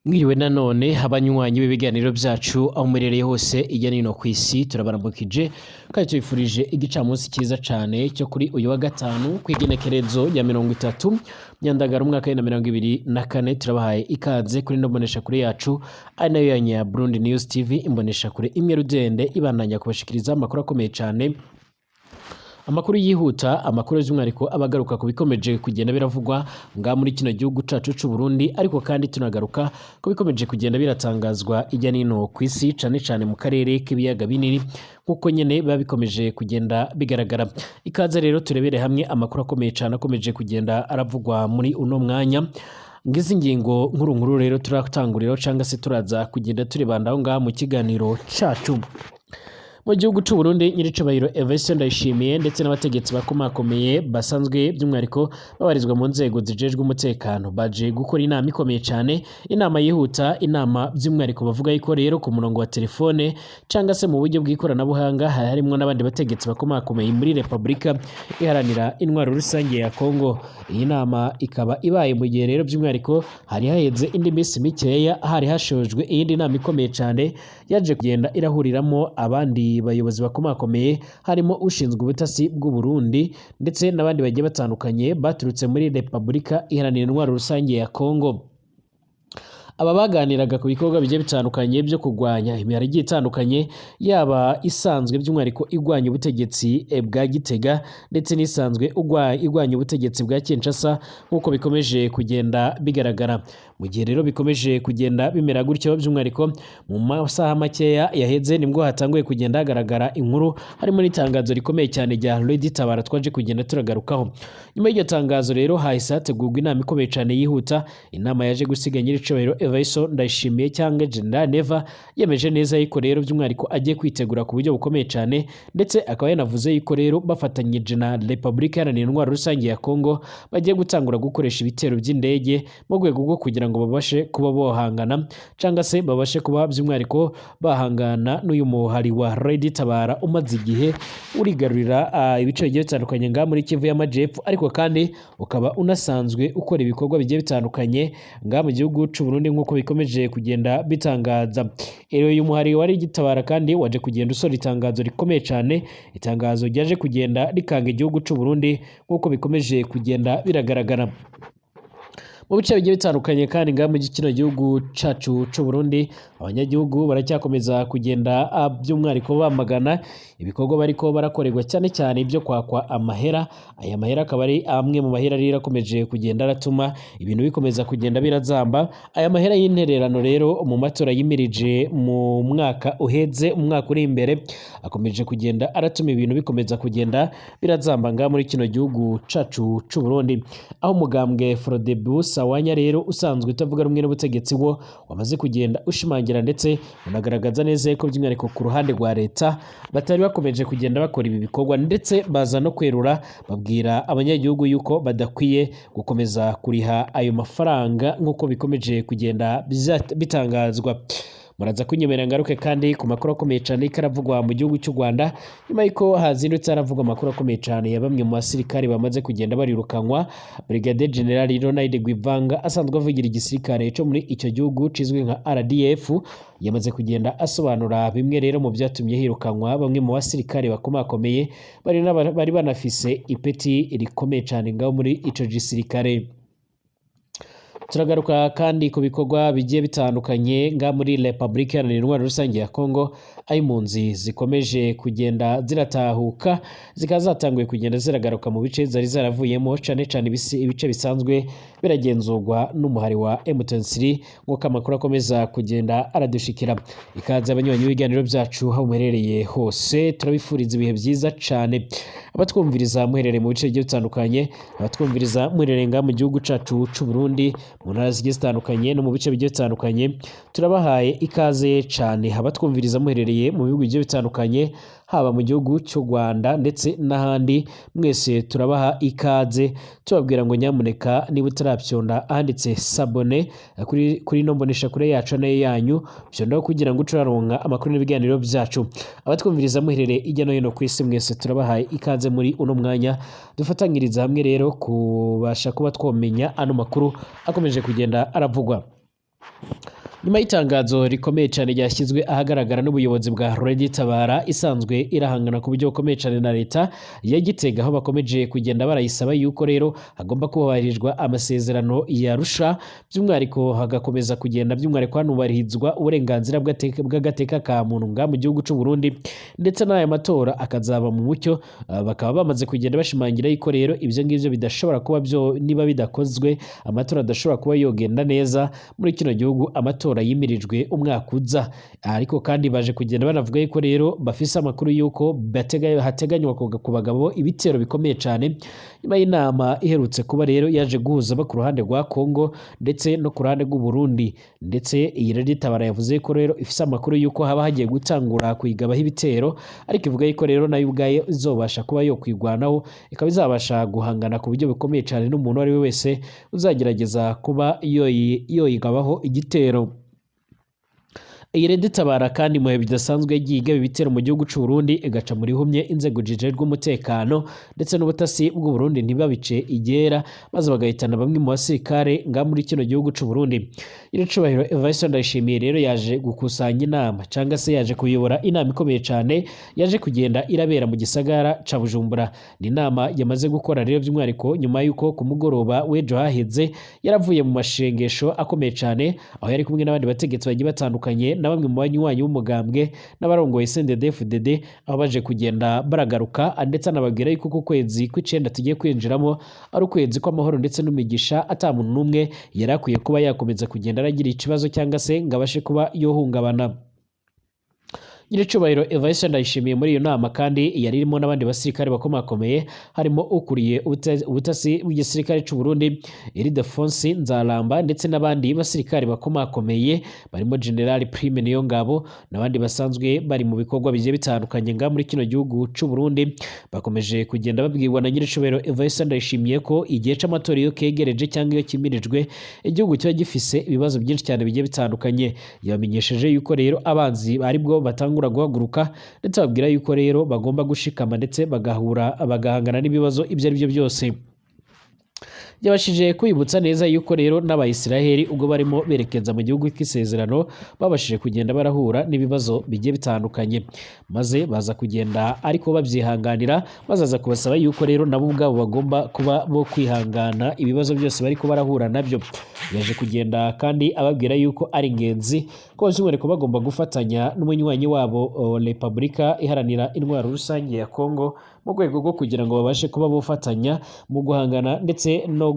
Mwiriwe nanone abanywanyi b'ibiganiro byacu aho muherereye hose ijya nino ku isi turabaramukije kandi tubifurije igicamunsi cyiza cyane cyo kuri uyu wa gatanu kw'igenekerezo ya 30 Nyandagara umwaka wa 2024 turabahaye ikaze kuri ndobonesha kuri yacu ari nayo ya Burundi News TV imbonesha kure imwe rudende ibandanya kubashikiriza amakuru akomeye cyane. Amakuru yihuta, amakuru y'umwihariko abagaruka ku bikomeje kugenda biravugwa nga muri kino gihugu cacu c'u Burundi, ariko kandi tunagaruka ku bikomeje kugenda biratangazwa ijya nino ku isi cane cane mu karere k'ibiyaga binini nkuko nyene biba bikomeje kugenda bigaragara. Ikaze rero turebere hamwe amakuru akomeye cane akomeje kugenda aravugwa muri uno mwanya. Ngizi ngingo nkuru rero turatangurira cyangwa se turaza kugenda turebandaho nga mu kiganiro cacu. Mu gihugu c'u Burundi nyiricubahiro Evariste Ndayishimiye ndetse n'abategetsi bakomakomeye basanzwe by'umwihariko babarizwa mu nzego zijejwe umutekano baje gukora inama ikomeye cyane, inama yihuta, inama by'umwihariko bavuga yuko rero ku murongo wa telefone cyangwa se mu buryo bw'ikoranabuhanga harimo n'abandi bategetsi bakomakomeye muri Repubulika iharanira intwaro rusange ya Kongo. Iyi nama ikaba ibaye mu gihe rero by'umwihariko hari haheze indi minsi mikeya hari hashojwe iyindi nama ikomeye cyane yaje kugenda irahuriramo abandi bayobozi bakomakomeye harimo ushinzwe ubutasi bw'u Burundi ndetse n'abandi bagiye batandukanye baturutse muri Repubulika iharanira intwaro rusange ya Kongo. Aba baganiraga ku bikorwa bigiye bitandukanye byo kurwanya imihari igiye itandukanye, yaba isanzwe by'umwihariko igwanya ubutegetsi bwa Gitega ndetse n'isanzwe igwanya ubutegetsi bwa Kinshasa nk'uko bikomeje kugenda bigaragara. Mu gihe rero bikomeje kugenda bimera gutyo by'umwihariko mu masaha makeya yaheze nibwo hatanguye kugenda hagaragara inkuru harimo n'itangazo rikomeye cyane rya Lady Tabara twaje kugenda turagarukaho. Nyuma y'iryo tangazo rero hahise hategurwa inama ikomeye cyane yihuta, inama yaje gusiga nyiricubahiro Evariste Ndayishimiye cyangwa General Neva yemeje neza yuko rero by'umwihariko agiye kwitegura ku buryo bukomeye cyane, ndetse akaba yanavuze yuko rero bafatanyije na Repubulika iharanira intwaro rusange ya Kongo bagiye gutangura gukoresha ibitero by'indege mu rwego rwo kugira ngo babashe kuba bohangana cyangwa se babashe kuba by'umwihariko bahangana n'uyu muhari wa Lady Tabara umaze igihe urigarurira ibice bigiye bitandukanye nga muri Kivu y'Amajepfo, ariko kandi ukaba unasanzwe ukora ibikorwa bigiye bitandukanye nga mu gihugu c'u Burundi nk'uko bikomeje kugenda bitangaza. Uyu muhari wa Lady Tabara kandi waje kugenda usora itangazo rikomeye cyane, itangazo ryaje kugenda rikanga igihugu c'u Burundi nk'uko bikomeje kugenda biragaragara mu bice bigiye bitandukanye. Kandi nga mu kino gihugu cacu c'u Burundi abanyagihugu baracyakomeza kugenda by'umwihariko bamagana ibikorwa bariko barakorerwa cyane cyane ibyo kwakwa amahera. Aya mahera akaba ari amwe mu mahera rero akomeje kugenda aratuma ibintu bikomeza kugenda birazamba. Aya mahera y'intererano rero mu matora yimirije mu mwaka uheze, umwaka uri imbere, akomeje kugenda aratuma ibintu bikomeza kugenda birazamba nga muri kino gihugu cacu c'u Burundi, aho umugambwe Frodebu Sawanya rero usanzwe utavuga rumwe n'ubutegetsi wo wamaze kugenda ushimangira ndetse unagaragaza neza ko by'umwihariko ku ruhande rwa leta batari bakomeje kugenda bakora ibi bikorwa, ndetse baza no kwerura babwira abanyagihugu yuko badakwiye gukomeza kuriha ayo mafaranga nk'uko bikomeje kugenda bitangazwa. Muraza kunyemerera ngaruke kandi ku makuru akomeye cyane karavugwa mu gihugu cy'u Rwanda nyuma y'uko hazindutse haravugwa amakuru akomeye cyane ya bamwe mu basirikare bamaze kugenda barirukanwa. Brigadier General Ronald Gwivanga asanzwe avugira igisirikare cyo muri icyo gihugu cizwe nka RDF yamaze kugenda asobanura bimwe rero mu byatumye hirukanwa bamwe mu basirikare bakomakomeye bari banafise ipeti rikomeye cyane ngaho muri ico gisirikare. Turagaruka kandi ku bikorwa bigiye bitandukanye nga muri Repubulika iharanira intwaro rusange ya Kongo, aho impunzi zikomeje kugenda ziratahuka zikaba zatanguye kugenda ziragaruka mu bice zari zaravuyemo cyane cyane ibice bisanzwe biragenzurwa n'umuhari wa M23 nk'uko amakuru akomeza kugenda aradushikira. Ikaze abanywanyi b'ibiganiro byacu aho muherereye hose, turabifuriza ibihe byiza cyane. Abatwumviriza muherereye mu bice bigiye bitandukanye, abatwumviriza muherereye nga mu gihugu cacu c'u Burundi mu ntara zigiye zitandukanye no mu bice bigiye bitandukanye, turabahaye ikaze cyane. Abatwumviriza muherereye mu bihugu bigiye bitandukanye haba mu gihugu cy'u Rwanda ndetse n'ahandi, mwese turabaha ikaze tubabwira ngo nyamuneka niba utarapyonda ahanditse sabone kuri nombonesha kure yacu nayo yanyu byondaho kugira ngo ucuraronka amakuru n'ibiganiro byacu. Abatwumviriza muherereye ijya no hino ku isi, mwese turabahaye ikaze muri uno mwanya dufatanyiriza hamwe rero kubasha kuba twomenya ano makuru akomeje kugenda aravugwa. nyuma y'itangazo rikomeye cyane ryashyizwe ahagaragara n'ubuyobozi bwa Red Tabara isanzwe irahangana ku buryo bukomeye cyane na leta ya Gitega, aho bakomeje kugenda barayisaba yuko rero hagomba kubahirizwa amasezerano ya Arusha, by'umwihariko hagakomeza kugenda by'umwihariko hanubahirizwa uburenganzira bw'agateka ka muntu nga mu gihugu cy'u Burundi, ndetse n'aya matora akazaba mu mucyo. Bakaba bamaze kugenda bashimangira yuko rero ibyo ngibyo bidashobora kuba byo, niba bidakozwe amatora adashobora kuba yogenda neza muri kino gihugu amatora yimirijwe umwaka uza. Ariko kandi baje kugenda banavuga yuko rero bafise amakuru yuko hateganywa ku bagabo ibitero bikomeye cyane nyuma y'inama iherutse kuba rero yaje guhuza abo ku ruhande rwa Kongo ndetse no ku ruhande rw'u Burundi, ndetse iyi Red Tabara yavuze ko rero ifise amakuru yuko haba hagiye gutangura kuyigabaho ibitero, ariko ivuga yuko rero nayo ubwayo izobasha kuba yo kwigwanaho, ikaba izabasha guhangana ku buryo bukomeye cyane n'umuntu ari we wese uzagerageza kuba yoyigabaho igitero. Iyi Red Tabara kandi mu bihe bidasanzwe yagiye igaba ibitero mu gihugu cy'u Burundi igaca muri humye inzego zijejwe umutekano ndetse n'ubutasi bw'u Burundi ntibabice igera, maze bagahitana bamwe mu basirikare nga muri kino gihugu cy'u Burundi. Nyiricubahiro Evariste Ndayishimiye rero yaje gukusanya inama cyangwa se yaje kuyobora inama ikomeye cyane yaje kugenda irabera mu gisagara ca Bujumbura. Ni inama yamaze gukora rero by'umwihariko nyuma y'uko ku mugoroba w'ejo haheze yaravuye mu mashengesho akomeye cyane, aho yari kumwe n'abandi bategetsi bagiye batandukanye na bamwe mu banywanyi b'umugambwe n'abarongoye CNDD-FDD, aho baje kugenda baragaruka ndetse anababwira yuko ku kwezi kw'icenda tugiye kwinjiramo ari ukwezi kw'amahoro ndetse n'imigisha, ata muntu n'umwe yari akwiye kuba yakomeza kugenda aragira ikibazo cyangwa se ngo abashe kuba yohungabana. Nyiricubahiro Evariste Ndayishimiye muri iyo nama kandi yari irimo n'abandi basirikare bakomakomeye, harimo ukuriye ubutasi bw'igisirikare cy'u Burundi Ildefonsi Nzaramba, ndetse n'abandi basirikare bakomakomeye barimo General Prime Niyongabo n'abandi basanzwe bari mu bikorwa bigiye bitandukanye nga muri kino gihugu cy'u Burundi. Bakomeje kugenda babwirwa na Nyiricubahiro Evariste Ndayishimiye ko igihe c'amatora iyo kegereje cyangwa iyo kimirijwe igihugu kiba gifise ibibazo byinshi cyane bigiye bitandukanye. Yabamenyesheje yuko rero abanzi aribwo batanga guhaguruka, ndetse babwira yuko rero bagomba gushikama ndetse bagahangana n'ibibazo ibyo ari byo byose. Yabashije kwibutsa neza yuko rero n'Abayisiraheli ubwo barimo berekeza mu gihugu cy'isezerano babashije kugenda barahura n'ibibazo bigiye bitandukanye, maze baza kugenda ariko babyihanganira, bazaza kubasaba yuko rero nabo ubwabo bagomba kuba bo kwihangana ibibazo byose bariko barahura nabyo. Yaje kugenda kandi ababwira yuko ari ingenzi ko by'umwihariko bagomba gufatanya n'umunywanyi wabo Repubulika iharanira intwaro rusange ya Kongo mu rwego rwo kugira ngo babashe kuba bofatanya mu guhangana ndetse no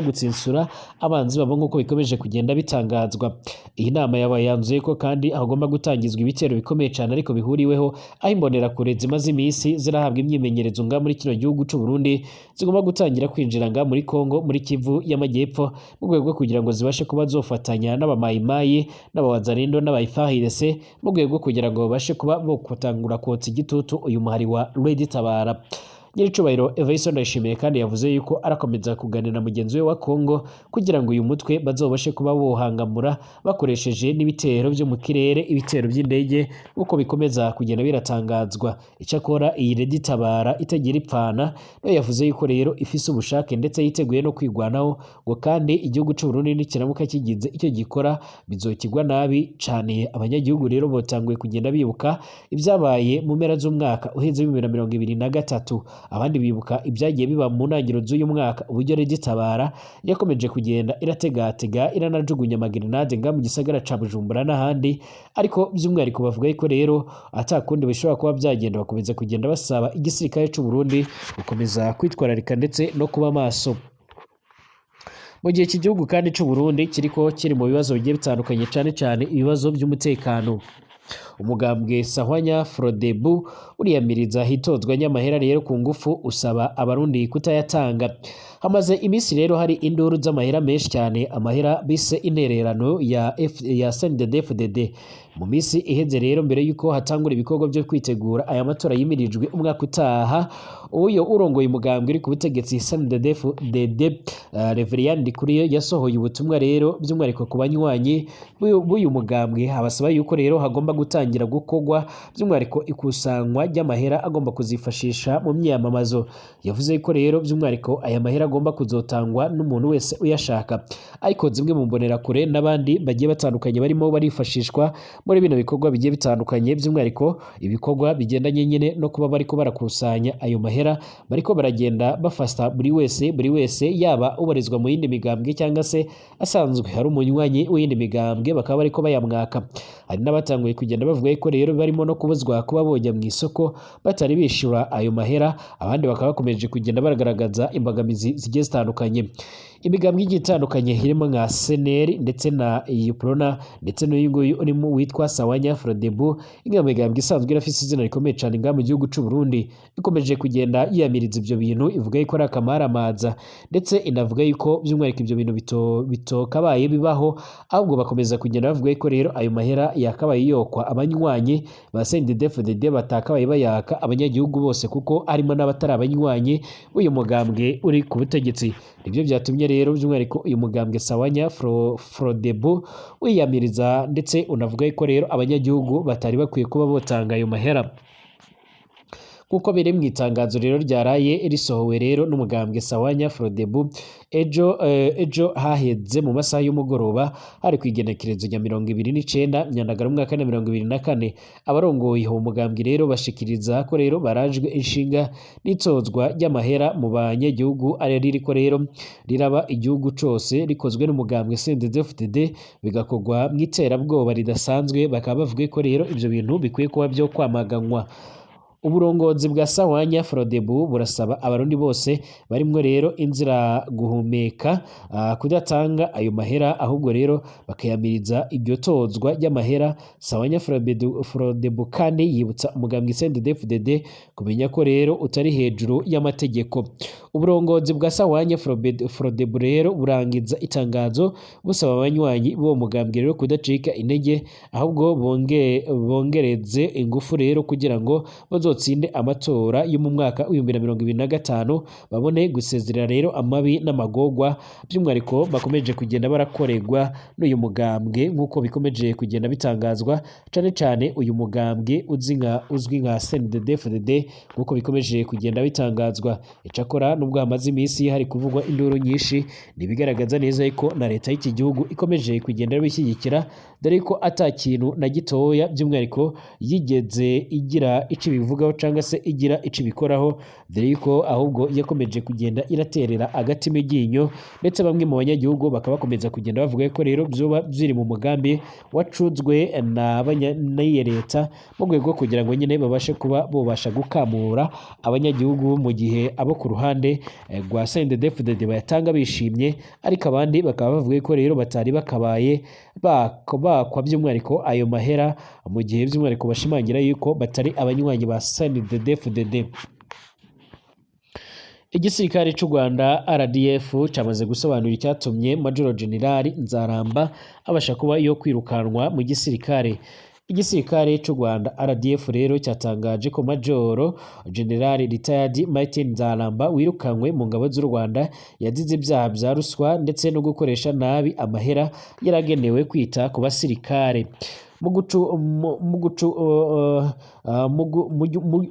gutsinsura abanzi babo nk'uko bikomeje kugenda bitangazwa. Iyi nama yabaye yanzuye ko kandi hagomba gutangizwa ibitero bikomeye cyane ariko bihuriweho, aho imbonerakure zimaze iminsi zirahabwa imyimenyerezo nga muri kino gihugu cy'u Burundi zigomba gutangira kwinjira nga muri Kongo muri Kivu y'Amajyepfo mu rwego rwo kugira ngo zibashe kuba zofatanya n'abamayimayi n'abawazalendo n'abayifahirese mu rwego rwo kugira ngo babashe kuba bo kutangura kotsa igitutu uyu muhari wa Red Tabara. Nyiricubahiro Evariste Ndayishimiye kandi yavuze yuko arakomeza kuganira na mugenzi we wa Kongo kugira ngo uyu mutwe bazobashe kuba bohangamura bakoresheje n'ibitero byo mu kirere, ibitero by'indege uko bikomeza kugenda biratangazwa. Icyakora iyi Red Tabara itagira ipfana no yavuze yuko rero ifise ubushake ndetse yiteguye no kwigwanaho, ngo kandi igihugu cy'u Burundi nikiramuka kigize icyo gikora bizokigwa nabi cyane. Abanyagihugu rero botanguye kugenda bibuka ibyabaye mu mpera z'umwaka uheze 2023, abandi bibuka ibyagiye biba mu ntangiriro z'uyu mwaka, uburyo Red Tabara yakomeje kugenda irategatega iranajugunya amagerenade nga mu gisagara ca Bujumbura n'ahandi, ariko by'umwihariko bavuga yuko rero atakundi bishobora kuba byagenda, bakomeza kugenda basaba igisirikare cy'u Burundi gukomeza kwitwararika ndetse no kuba maso. Mu gihe iki gihugu kandi cy'u Burundi kiri mu bibazo bigiye bitandukanye cyane cyane ibibazo by'umutekano. Umugambwe Sahwanya Frodebu uriyamiriza hitozwa nyamahera rero ku ngufu usaba abarundi kutayatanga. Hamaze iminsi rero hari induru z'amahera menshi cyane, amahera bise intererano ya CNDD-FDD. mu minsi iheze rero mbere yuko hatangura ibikorwa byo kwitegura aya matora yimirijwe umwaka utaha uyo urongoye umugambwe uri ku butegetsi CNDD-FDD Reverien Ndikuriyo yasohoye ubutumwa rero by'umwihariko ku banywanyi b'uyu mugambwe abasaba yuko rero hagomba gutangira gukorwa by'umwihariko ikusanywa ry'amahera agomba kuzifashisha mu myamamazo. Yavuze ko rero by'umwihariko aya mahera agomba kuzotangwa n'umuntu wese uyashaka, ariko zimwe mu mbonerakure n'abandi bagiye batandukanye barimo barifashishwa muri bino bikorwa bigiye bitandukanye, by'umwihariko ibikorwa bigendanye nyine no kuba bariko barakusanya ayo mahera, bariko baragenda bafasta buri wese yaba ubarizwa mu yindi migambwe cyangwa se asanzwe hari umunywanyi w'iyindi migambwe bakaba bariko bayamwaka. Hari n'abatanguye kugenda bavuga ko rero barimo no kubuzwa kuba bojya mu isoko batari bishura ayo mahera, abandi bakaba bakomeje kugenda baragaragaza imbogamizi zigiye zitandukanye. Imigambwe igiye itandukanye irimo nka CNL ndetse na UPRONA ndetse n'uyu nguyu urimo witwa Sawanya Frodebu, imwe mu migambwe isanzwe irafise izina rikomeye cyane ngaha mu gihugu cy'u Burundi, ikomeje kugenda yiyamiriza ibyo bintu, ivuga yuko ari akamaramaza ndetse inavuga yuko by'umwihariko ibyo bintu bitokabaye bibaho, ahubwo bakomeza kugenda bavuga yuko rero ayo mahera yakabaye yokwa abanywanyi ba CNDD-FDD batakabaye bayaka abanyagihugu bose kuko harimo n'abatari abanywanyi b'uyu mugambwe uri ku butegetsi. Nibyo byatumye rero by'umwihariko uyu mugambwe Sawanya Frodebu wiyamiriza ndetse unavuga ko rero abanyagihugu batari bakwiye kuba botanga ayo mahera. Kuko biri mu itangazo rero ryaraye risohowe rero n'umugambwe Sawanya Frodebu ejo haheze mu masaha y'umugoroba hari ku igenekerezo rya 29 Nyandagara mu mwaka wa 2024, abarongoye uwo mugambwe rero bashikiriza ko rero barajwe inshinga n'itozwa ry'amahera mu banyagihugu ari ririko rero riraba igihugu cose rikozwe n'umugambwe CNDD-FDD bigakorwa mu iterabwoba ridasanzwe. Bakaba bavuga ko rero ivyo bintu bikwiye kuba byo kwamaganwa. Uburongozi bwa Sawanya Frodebu burasaba abarundi bose barimwo rero inzira guhumeka kudatanga ayo mahera, ahubwo rero bakayamiriza iryo tozwa ry'amahera. Sawanya Frodebu kandi yibutsa umugambwe CNDD-FDD kumenya ko rero utari hejuru y'amategeko. Uburongozi bwa Sawanya Frodebu rero burangiza itangazo busaba abanywanyi b'uwo mugambwe rero kudacika intege, ahubwo bongereze ingufu rero kugira ngo bazotsinde amatora yo mu mwaka wa 2025 babone gusezerera rero amabi n'amagorwa by'umwihariko bakomeje kugenda barakorerwa n'uyu mugambwe nk'uko bikomeje kugenda bitangazwa cyane cyane uyu mugambwe uzwi nka CNDD-FDD nk'uko bikomeje kugenda bitangazwa. Icakora nubwo hamaze iminsi hari kuvugwa induru nyinshi, nibigaragaza neza ko na leta y'iki gihugu ikomeje kugenda bishyigikira, dore ko ata kintu na gitoya by'umwihariko yigeze igira ico bivugaho cyangwa se igira ico bikoraho, dore ko ahubwo yakomeje kugenda iraterera agati mijinyo, ndetse bamwe mu banyagihugu bakaba bakomeza kugenda bavuga ko rero byoba byiri mu mugambi wacuzwe n'iyi leta mu rwego kugira ngo nyine babashe kuba bobasha gukamura abanyagihugu, mu gihe abo ku ruhande rwa CNDD-FDD bayatanga bishimye, ariko abandi bakaba bavuga ko rero batari bakabaye bakwa by'umwihariko ayo mahera, mu gihe by'umwihariko bashimangira yuko batari abanywanyi ba CNDD-FDD. Igisirikare cy'u Rwanda RDF cyamaze gusobanura icyatumye Major General Nzaramba abasha kuba yo kwirukanwa mu gisirikare. Igisirikare cy'u Rwanda RDF rero cyatangaje ko Major General Retired Martin Nzaramba wirukanywe mu ngabo z'u Rwanda yazize ibyaha bya ruswa ndetse no gukoresha nabi amahera yaragenewe kwita ku basirikare.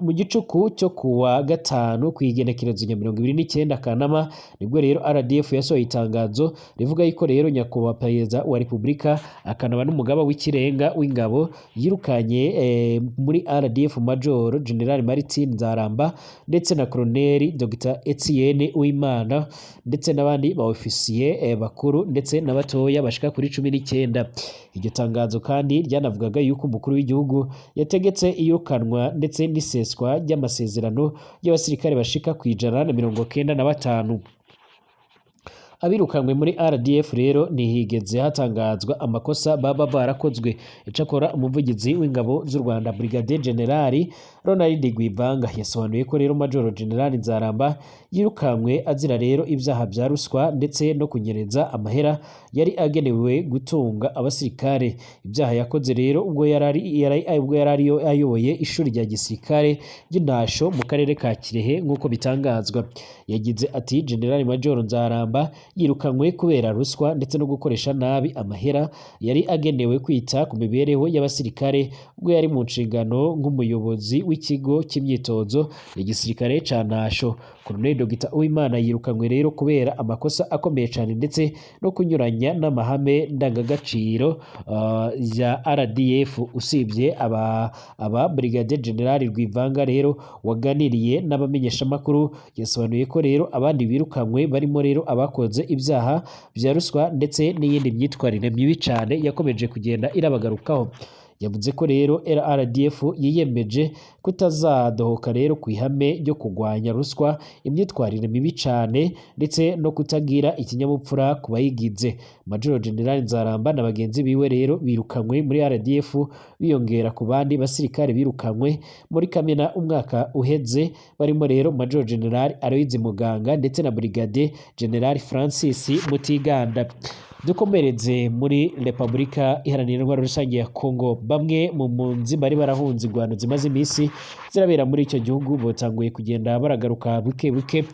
Mu gicuku cyo kuwa gatanu ku igenekerezo rya 29 Kanama nibwo rero RDF yasohoye itangazo rivuga yuko rero nyakubahwa perezida wa Repubulika akanaba n'umugaba w'ikirenga w'ingabo yirukanye muri RDF Major General Martin Nzaramba ndetse na Colonel Dr Etienne Uwimana ndetse n'abandi ba ofisiye bakuru ndetse n'abatoya bashika kuri 19. Iryo tangazo kandi ryanavugaga yuko umukuru w'igihugu yategetse iyokanwa ndetse n'iseswa ry'amasezerano y'abasirikare bashika ku 195. abirukanywe muri RDF rero ntihigeze hatangazwa amakosa baba barakozwe. Icakora umuvugizi w'ingabo z'u Rwanda Brigadier General Ronald Rwivanga yasobanuye ko rero Major General Nzaramba yirukanywe azira rero ibyaha bya ruswa ndetse no kunyereza amahera yari agenewe gutunga abasirikare. Ibyaha yakoze rero ubwo yari ayoboye ishuri rya gisirikare ry'Intasho mu karere ka Kirehe nk'uko bitangazwa. Yagize ati General Major Nzaramba yirukanywe kubera ruswa ndetse no gukoresha nabi amahera yari agenewe kwita ku mibereho y'abasirikare ubwo yari mu nshingano nk'umuyobozi w'ikigo cy'imyitozo ya gisirikare ca Ntasho. Colonel Dr Uwimana yirukanywe rero kubera amakosa akomeye cyane ndetse no kunyuranya n'amahame ndangagaciro ya RDF. Usibye aba Brigadier General Rwivanga rero waganiriye n'abamenyeshamakuru yasobanuye ko rero abandi birukanywe barimo rero abakoze ibyaha bya ruswa ndetse n'iyindi myitwarire mibi cyane yakomeje kugenda irabagarukaho. Yavuze ko rero RDF yiyemeje kutazadohoka rero ku ihame ryo kurwanya ruswa, imyitwarire mibi cyane ndetse no kutagira ikinyabupfura ku bayigize. Major General Nzaramba na bagenzi biwe rero birukanywe muri RDF biyongera ku bandi basirikare birukanywe muri Kamena umwaka uheze barimo rero Major General Aloyizi Muganga ndetse na Brigadier General Francis Mutiganda. Dukomereze muri Repubulika Iharanira Intwaro Rusange ya Kongo. Bamwe mu mpunzi bari barahunze ingwano zimaze iminsi zirabera muri icyo gihugu batanguye kugenda baragaruka buke buke,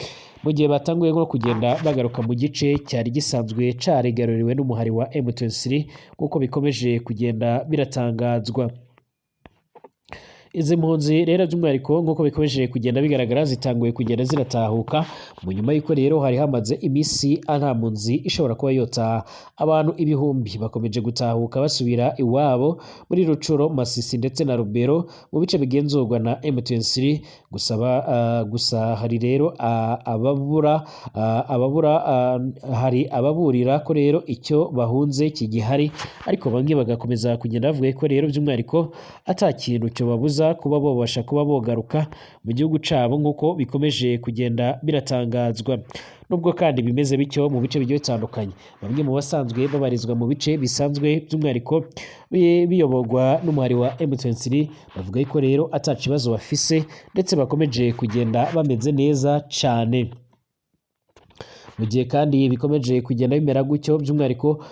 mu gihe batanguye no kugenda bagaruka mu gice cyari gisanzwe caregaruriwe n'umuhari wa M23 kuko bikomeje kugenda biratangazwa. Izi mpunzi rero by'umwihariko nk'uko bikomeje kugenda bigaragara zitanguye kugenda ziratahuka mu nyuma y'uko rero hari hamaze iminsi nta mpunzi ishobora kuba yota. Abantu ibihumbi bakomeje gutahuka basubira iwabo muri Rucuro, Masisi ndetse na Rubero mu bice bigenzurwa na M23. Gusa hari rero hari ababurira ko rero icyo bahunze kigihari, ariko bamwe bagakomeza kugenda bavuga ko rero by'umwihariko ata kintu cyo babuza kuba babasha kuba bogaruka mu gihugu cabo nk'uko bikomeje kugenda biratangazwa. Nubwo kandi bimeze bityo mu bice bigiye bitandukanye, bamwe mu basanzwe babarizwa mu bice bisanzwe by'umwihariko biyoborwa n'umuhari wa M23 bavuga ko rero ata kibazo bafise ndetse bakomeje kugenda bameze neza cyane. Mu gihe kandi bikomeje kugenda bimera gutyo by'umwihariko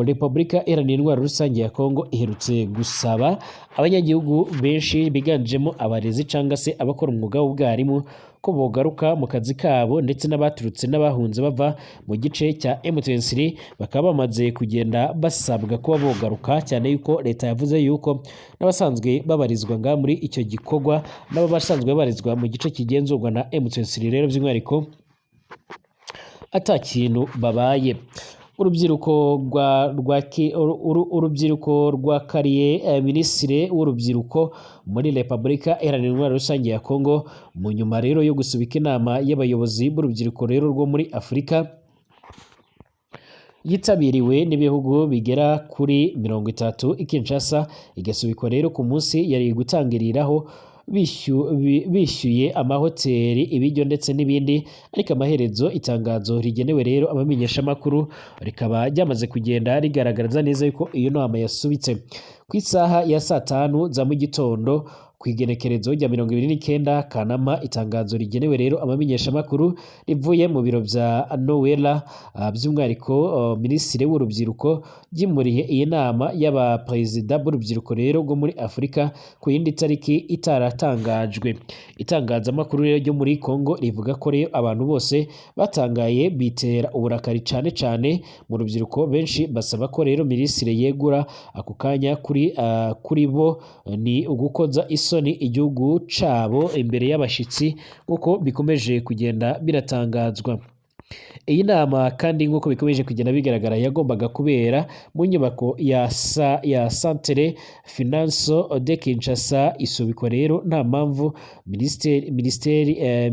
Repubulika Iharanira Intwaro Rusange ya Kongo iherutse gusaba abanyagihugu benshi biganjemo abarezi cyangwa se abakora umwuga w'ubwarimu ko bogaruka mu kazi kabo ndetse n'abaturutse n'abahunze bava mu gice cya M23 bakaba bamaze kugenda basabwa kuba bogaruka, cyane yuko leta yavuze yuko n'abasanzwe babarizwa nga muri icyo gikorwa n'abo basanzwe babarizwa mu gice kigenzurwa na M23 rero by'umwihariko ata kintu babaye. Urubyiruko rwakariye minisitiri w'urubyiruko muri Repubulika Iharanira Intwaro Rusange ya Kongo mu nyuma rero yo gusubika inama y'abayobozi b'urubyiruko rero rwo muri Afurika yitabiriwe n'ibihugu bigera kuri 30 i Kinshasa, igasubikwa rero ku munsi yari gutangiriraho bishyuye amahoteli, ibiryo ndetse n'ibindi, ariko amaherezo itangazo rigenewe rero abamenyeshamakuru rikaba ryamaze kugenda rigaragaza neza yuko iyo nama yasubitse ku isaha ya 5 za mu gitondo ku igenekerezo rya 29 Kanama. Itangazo rigenewe rero abamenyeshamakuru rivuye mu biro bya Noella by'umwihariko minisitiri w'urubyiruko ryimuriye iyi nama y'abaperezida b'urubyiruko rero rwo muri Afurika ku yindi tariki itaratangajwe. Itangazamakuru rero ryo muri Kongo rivuga ko rero abantu bose batangaye bitera uburakari cyane cyane mu rubyiruko, benshi basaba ko rero minisitiri yegura ako kanya kuri bo ni ugukoza isoni igihugu cabo imbere y'abashitsi nk'uko bikomeje kugenda biratangazwa. Iyi nama kandi nk'uko bikomeje kugenda bigaragara yagombaga kubera mu nyubako ya Centre Finance de Kinshasa. Isubikwa rero nta mpamvu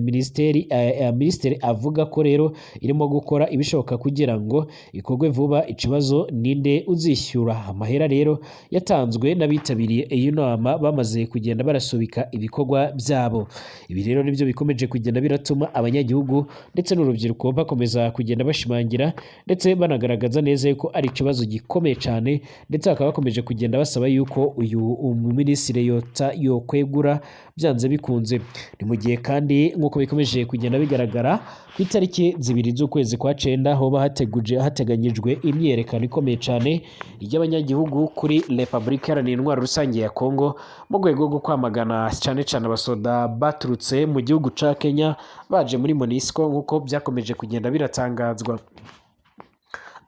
minisiteri avuga ko rero irimo gukora ibishoboka kugira ngo ikorwe vuba. Ikibazo ninde uzishyura amahera rero yatanzwe n'abitabiriye iyi nama bamaze kugenda barasubika ibikorwa byabo. Ibi rero nibyo bikomeje kugenda biratuma abanyagihugu ndetse n'urubyiruko bakomeza kugenda bashimangira ndetse banagaragaza neza yuko ari ikibazo gikomeye cyane, ndetse bakaba bakomeje kugenda basaba yuko uyu umuminisitiri yokwegura byanze bikunze. Ni mu gihe kandi nk'uko bikomeje kugenda bigaragara ku itariki 2 z'ukwezi kwa cenda hoba hateganyijwe imyiyerekano ikomeye cyane ry'abanyagihugu kuri Repubulika Iharanira Intwaro Rusange ya Kongo mu rwego rwo kwamagana cyane cyane abasoda baturutse mu gihugu ca Kenya baje muri MONUSCO nk'uko byakomeje kugenda biratangazwa.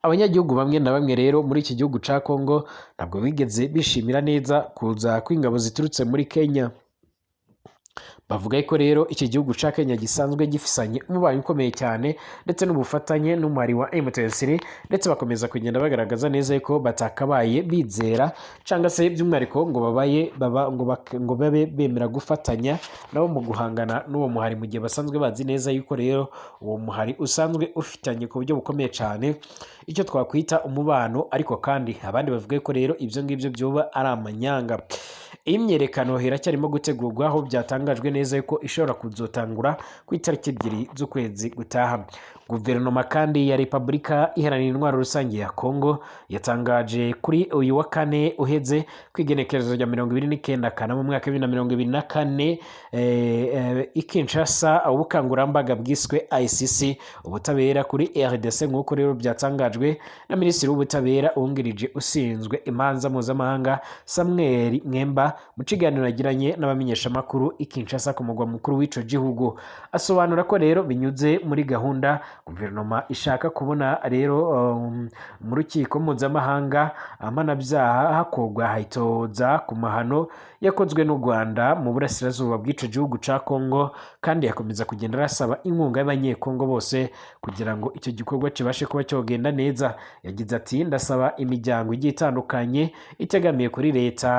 Abanyagihugu bamwe na bamwe rero muri iki gihugu ca Kongo ntabwo bigeze bishimira neza kuza kw'ingabo ziturutse muri Kenya. Bavuga ko rero iki gihugu ca Kenya gisanzwe gifisanye umubano ukomeye cyane ndetse n'ubufatanye n'umwari wa M23, ndetse bakomeza kugenda bagaragaza neza ko batakabaye bizera cyangwa se by'umwihariko ngo babe bemera gufatanya nabo mu guhangana n'uwo muhari, mu gihe basanzwe bazi neza yuko rero uwo muhari usanzwe ufitanye ku buryo bukomeye cyane icyo twakwita umubano, ariko kandi abandi bavuga ko rero ibyo ngibyo byoba ari amanyanga. Iyi myerekano iracyarimo gutegurwa aho byatangajwe neza ko ishobora kuzotangura ku itariki 2 z'ukwezi gutaha. Guverinoma kandi ya Repubulika Iharanira Intwaro Rusange ya Kongo yatangaje kuri uyu wa kane uheze kwigenekerezo rya 29 Kanama mu mwaka 2024 i Kinshasa ubukangurambaga bwiswe ICC ubutabera kuri RDC, nk'uko rero byatangajwe na Minisitiri w'Ubutabera wungirije usinzwe imanza mpuzamahanga Samuel Mwemba mu kiganiro yagiranye n'abamenyeshamakuru i Kinshasa ku mugwa mukuru w'ico gihugu. Asobanura ko rero binyuze muri gahunda guverinoma ishaka kubona rero mu rukiko mpuzamahanga mpanabyaha hakorwa hitoza ku mahano yakozwe n'u Rwanda mu burasirazuba bw'ico gihugu ca Kongo, kandi yakomeza kugenda arasaba inkunga y'abanyekongo bose kugira ngo icyo gikorwa kibashe kuba cyogenda neza. Yagize ati ndasaba imiryango igiye itandukanye itegamiye kuri leta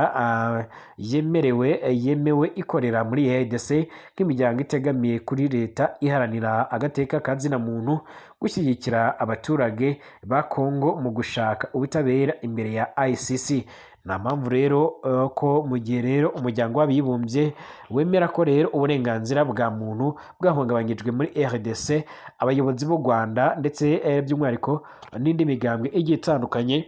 yemewe ikorera muri RDC nk'imiryango itegamiye kuri leta iharanira agateka kazina muntu gushyigikira abaturage ba Kongo mu gushaka ubutabera imbere ya ICC. Nta mpamvu rero ko mu gihe rero umuryango w'abibumbye wemera ko rero uburenganzira bwa muntu bwahungabanyijwe muri RDC, abayobozi b'u Rwanda ndetse by'umwihariko n'indi migambwe igiye itandukanye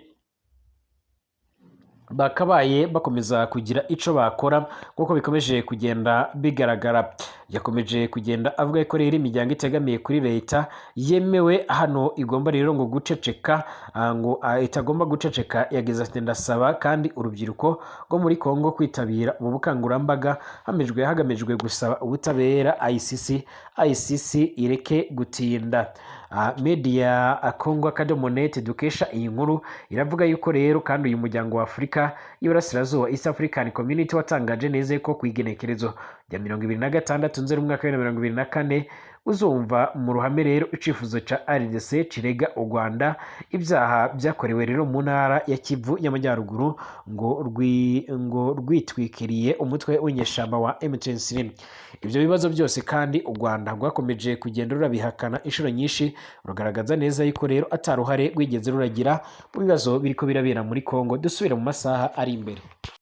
bakabaye bakomeza kugira ico bakora nk'uko bikomeje kugenda bigaragara. Yakomeje kugenda avuga ko rero imiryango itegamiye kuri leta yemewe hano igomba rero ngo guceceka, ngo itagomba guceceka. Yagize ati ndasaba kandi urubyiruko rwo muri Kongo kwitabira ubu bukangurambaga hagamijwe gusaba ubutabera ICC ireke gutinda. Media Congo Academy dukesha iyi nkuru iravuga yuko rero kandi uyu muryango wa Afurika y'Iburasirazuba East African Community watangaje neza ko kwigenekerezo rya 26 Nzeri mu mwaka wa 2024 uzumva mu ruhame rero icifuzo ca RDC cirega u Rwanda ibyaha byakorewe rero mu ntara ya Kivu y'Amajyaruguru ngo rwitwikiriye umutwe w'inyeshamba wa M23. Ibyo bibazo byose kandi u Rwanda rwakomeje kugenda rurabihakana inshuro nyinshi, rugaragaza neza yuko rero ataruhare rwigeze ruragira mu bibazo biriko birabera muri Kongo. Dusubire mu masaha ari imbere.